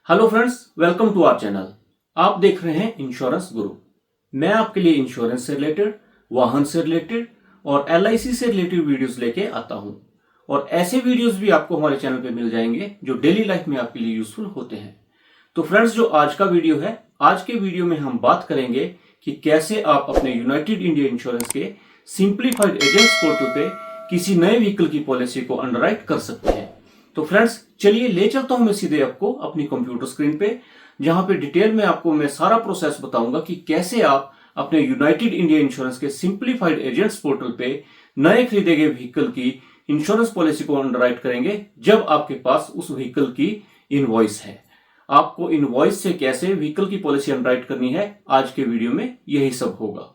Hello friends, welcome to our channel. आप देख रहे हैं इंश्योरेंस गुरु। मैं आपके लिए इंश्योरेंस से रिलेटेड, वाहन से रिलेटेड और LIC से रिलेटेड वीडियोस लेके आता हूं। और ऐसे वीडियोस भी आपको हमारे चैनल पे मिल जाएंगे जो डेली लाइफ में आपके लिए यूजफुल होते हैं। तो फ्रेंड्स, जो आज का वीडियो है, आज के वीडियो में हम बात करेंगे कि कैसे आप अपने यूनाइटेड इंडिया इंश्योरेंस के सिंप्लीफाइड एजेंट्स पोर्टल पे किसी नए व्हीकल की पॉलिसी को अंडरराइट कर सकते हैं। तो फ्रेंड्स, चलिए ले चलता हूं मैं सीधे आपको अपनी कंप्यूटर स्क्रीन पे, जहां पे डिटेल में आपको मैं सारा प्रोसेस बताऊंगा कि कैसे आप अपने यूनाइटेड इंडिया इंश्योरेंस के सिंप्लीफाइड एजेंट्स पोर्टल पे नए खरीदे गए व्हीकल की इंश्योरेंस पॉलिसी को अंडरराइट करेंगे जब आपके पास उस व्हीकल की इनवॉइस है। आपको इनवॉइस से कैसे व्हीकल की पॉलिसी अंडरराइट करनी है, आज के वीडियो में यही सब होगा।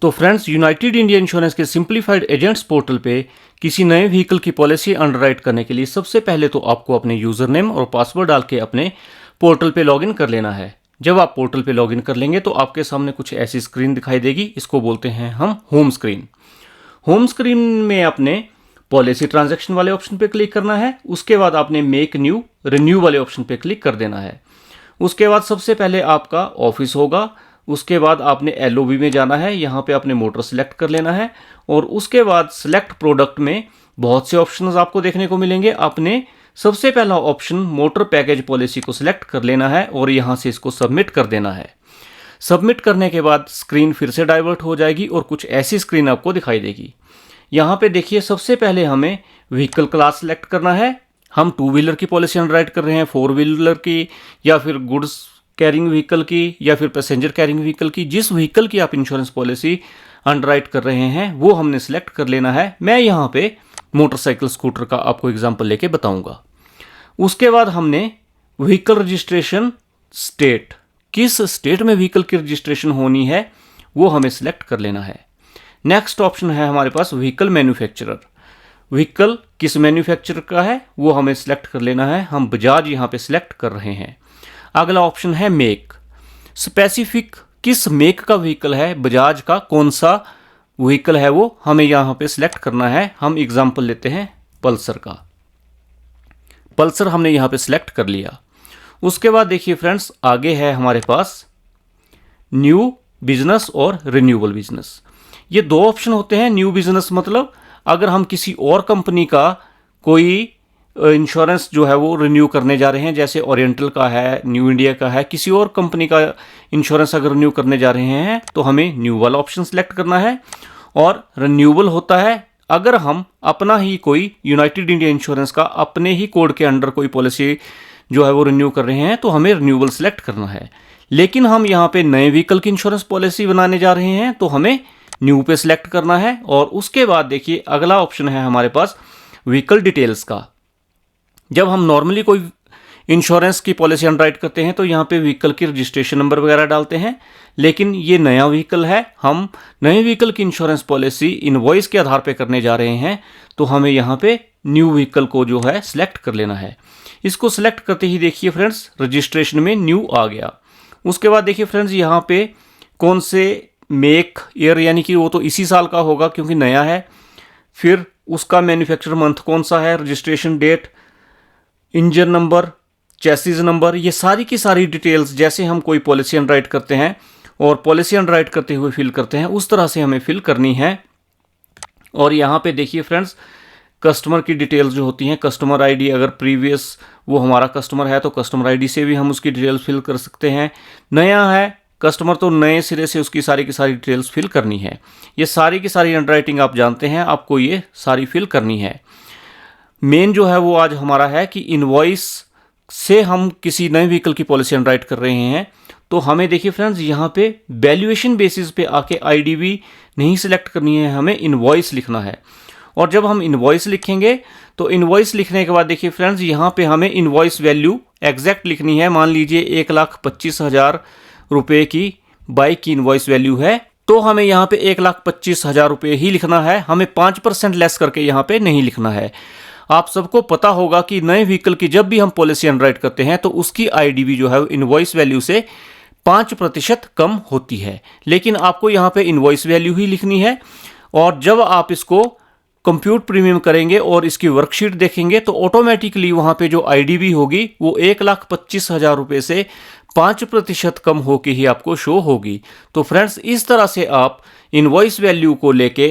तो फ्रेंड्स, यूनाइटेड इंडिया इंश्योरेंस के सिंप्लीफाइड एजेंट्स पोर्टल पे किसी नए व्हीकल की पॉलिसी अंडरराइट करने के लिए सबसे पहले तो आपको अपने यूजर नेम और पासवर्ड डाल के अपने पोर्टल पे लॉगिन कर लेना है। जब आप पोर्टल पे लॉगिन कर लेंगे तो आपके सामने कुछ ऐसी स्क्रीन दिखाई देगी। इसको बोलते हैं हम होम स्क्रीन। होम स्क्रीन में अपने पॉलिसी ट्रांजैक्शन वाले ऑप्शन पे क्लिक करना है। उसके बाद आपने मेक न्यू रिन्यू वाले ऑप्शन पे क्लिक कर देना है। उसके बाद सबसे पहले आपका ऑफिस होगा। उसके बाद आपने LOB में जाना है। यहाँ पे आपने मोटर सेलेक्ट कर लेना है और उसके बाद सेलेक्ट प्रोडक्ट में बहुत से ऑप्शंस आपको देखने को मिलेंगे। आपने सबसे पहला ऑप्शन मोटर पैकेज पॉलिसी को सिलेक्ट कर लेना है और यहाँ से इसको सबमिट कर देना है। सबमिट करने के बाद स्क्रीन फिर से डाइवर्ट हो जाएगी और कुछ ऐसी स्क्रीन आपको दिखाई देगी। यहाँ पे देखिए, सबसे पहले हमें व्हीकल क्लास सेलेक्ट करना है। हम 2 व्हीलर की पॉलिसी अंडरराइट कर रहे हैं, 4 व्हीलर की, या फिर गुड्स कैरिंग व्हीकल की, या फिर पैसेंजर कैरिंग व्हीकल की। जिस व्हीकल की आप इंश्योरेंस पॉलिसी अंडरराइट कर रहे हैं वो हमने सेलेक्ट कर लेना है। मैं यहाँ पे मोटरसाइकिल स्कूटर का आपको एग्जांपल लेके बताऊंगा। उसके बाद हमने व्हीकल रजिस्ट्रेशन स्टेट, किस स्टेट में व्हीकल की रजिस्ट्रेशन होनी है वो हमें सेलेक्ट कर लेना है। नेक्स्ट ऑप्शन है हमारे पास व्हीकल मैन्युफैक्चरर। व्हीकल किस मैन्युफैक्चरर का है वो हमें सेलेक्ट कर लेना है। हम बजाज यहाँ पे सिलेक्ट कर रहे हैं। अगला ऑप्शन है मेक, स्पेसिफिक किस मेक का व्हीकल है, बजाज का कौन सा व्हीकल है वो हमें यहाँ पे सिलेक्ट करना है। हम एग्जांपल लेते हैं पल्सर का। पल्सर हमने यहाँ पे सिलेक्ट कर लिया। उसके बाद देखिए फ्रेंड्स, आगे है हमारे पास न्यू बिजनेस और रिन्यूएबल बिजनेस। ये 2 ऑप्शन होते हैं। न्यू बिजनेस मतलब अगर हम किसी और कंपनी का कोई इंश्योरेंस जो है वो रिन्यू करने जा रहे हैं, जैसे ओरिएंटल का है, न्यू इंडिया का है, किसी और कंपनी का इंश्योरेंस अगर रिन्यू करने जा रहे हैं तो हमें न्यू वाला ऑप्शन सेलेक्ट करना है। और रिन्यूएबल होता है अगर हम अपना ही कोई यूनाइटेड इंडिया इंश्योरेंस का अपने ही कोड के अंडर कोई पॉलिसी जो है वो रिन्यू कर रहे हैं तो हमें रिन्यूएबल सेलेक्ट करना है। लेकिन हम यहाँ पे नए व्हीकल की इंश्योरेंस पॉलिसी बनाने जा रहे हैं तो हमें न्यू पे सिलेक्ट करना है। और उसके बाद देखिए, अगला ऑप्शन है हमारे पास व्हीकल डिटेल्स का। जब हम नॉर्मली कोई इंश्योरेंस की पॉलिसी अंडरराइट करते हैं तो यहाँ पे व्हीकल की रजिस्ट्रेशन नंबर वगैरह डालते हैं, लेकिन ये नया व्हीकल है, हम नए व्हीकल की इंश्योरेंस पॉलिसी इनवॉइस के आधार पे करने जा रहे हैं तो हमें यहाँ पे न्यू व्हीकल को जो है सिलेक्ट कर लेना है। इसको सिलेक्ट करते ही देखिए फ्रेंड्स, रजिस्ट्रेशन में न्यू आ गया। उसके बाद देखिए फ्रेंड्स, यहाँ पे कौन से मेक ईयर, यानी कि वो तो इसी साल का होगा क्योंकि नया है। फिर उसका मैन्युफैक्चर मंथ कौन सा है, registration date, engine number, chassis number, ये सारी की सारी डिटेल्स जैसे हम कोई पॉलिसी अंडरराइट करते हैं और पॉलिसी अंडरराइट करते हुए फिल करते हैं उस तरह से हमें फिल करनी है। और यहाँ पे देखिए फ्रेंड्स, कस्टमर की डिटेल्स जो होती हैं, कस्टमर आईडी, अगर प्रीवियस वो हमारा कस्टमर है तो कस्टमर आईडी से भी हम उसकी डिटेल्स फिल कर सकते हैं। नया है कस्टमर तो नए सिरे से उसकी सारी की सारी डिटेल्स फिल करनी है। ये सारी की सारी अंडरराइटिंग आप जानते हैं, आपको ये सारी फिल करनी है। मेन जो है वो आज हमारा है कि इनवॉइस से हम किसी नए व्हीकल की पॉलिसी अंडरराइट कर रहे हैं तो हमें देखिए फ्रेंड्स, यहाँ पे वैल्यूएशन बेसिस पे आके IDV नहीं सिलेक्ट करनी है, हमें इनवॉइस लिखना है। और जब हम इनवॉइस लिखेंगे तो इनवॉइस लिखने के बाद देखिए फ्रेंड्स, यहाँ पे हमें इनवॉइस वैल्यू एग्जैक्ट लिखनी है। मान लीजिए 1,25,000 रुपये की बाइक की इनवॉइस वैल्यू है तो हमें यहाँ पे 1,25,000 रुपये ही लिखना है। हमें 5% लेस करके यहाँ पे नहीं लिखना है। आप सबको पता होगा कि नए व्हीकल की जब भी हम पॉलिसी अंडरराइट करते हैं तो उसकी IDV जो है इनवॉइस वैल्यू से 5% कम होती है। लेकिन आपको यहाँ पे इनवॉइस वैल्यू ही लिखनी है, और जब आप इसको कंप्यूट प्रीमियम करेंगे और इसकी वर्कशीट देखेंगे तो ऑटोमेटिकली वहां पे जो आईडीवी होगी वो 1,25,000 रुपए से 5% कम होके ही आपको शो होगी। तो फ्रेंड्स, इस तरह से आप इनवॉइस वैल्यू को लेके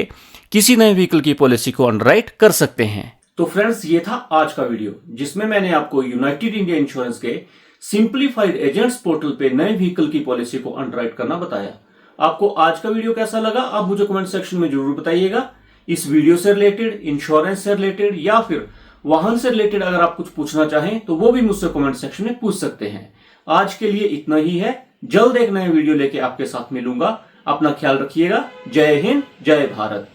किसी नए व्हीकल की पॉलिसी को अंडरराइट कर सकते हैं। तो फ्रेंड्स, ये था आज का वीडियो जिसमें मैंने आपको यूनाइटेड इंडिया इंश्योरेंस के सिंप्लीफाइड एजेंट्स पोर्टल पे नए व्हीकल की पॉलिसी को अंडरराइट करना बताया। आपको आज का वीडियो कैसा लगा आप मुझे कमेंट सेक्शन में जरूर बताइएगा। इस वीडियो से रिलेटेड, इंश्योरेंस से रिलेटेड या फिर वाहन से रिलेटेड अगर आप कुछ पूछना चाहें तो वो भी मुझसे कमेंट सेक्शन में पूछ सकते हैं। आज के लिए इतना ही है। जल्द एक नए वीडियो लेके आपके साथ मिलूंगा। अपना ख्याल रखिएगा। जय हिंद, जय भारत।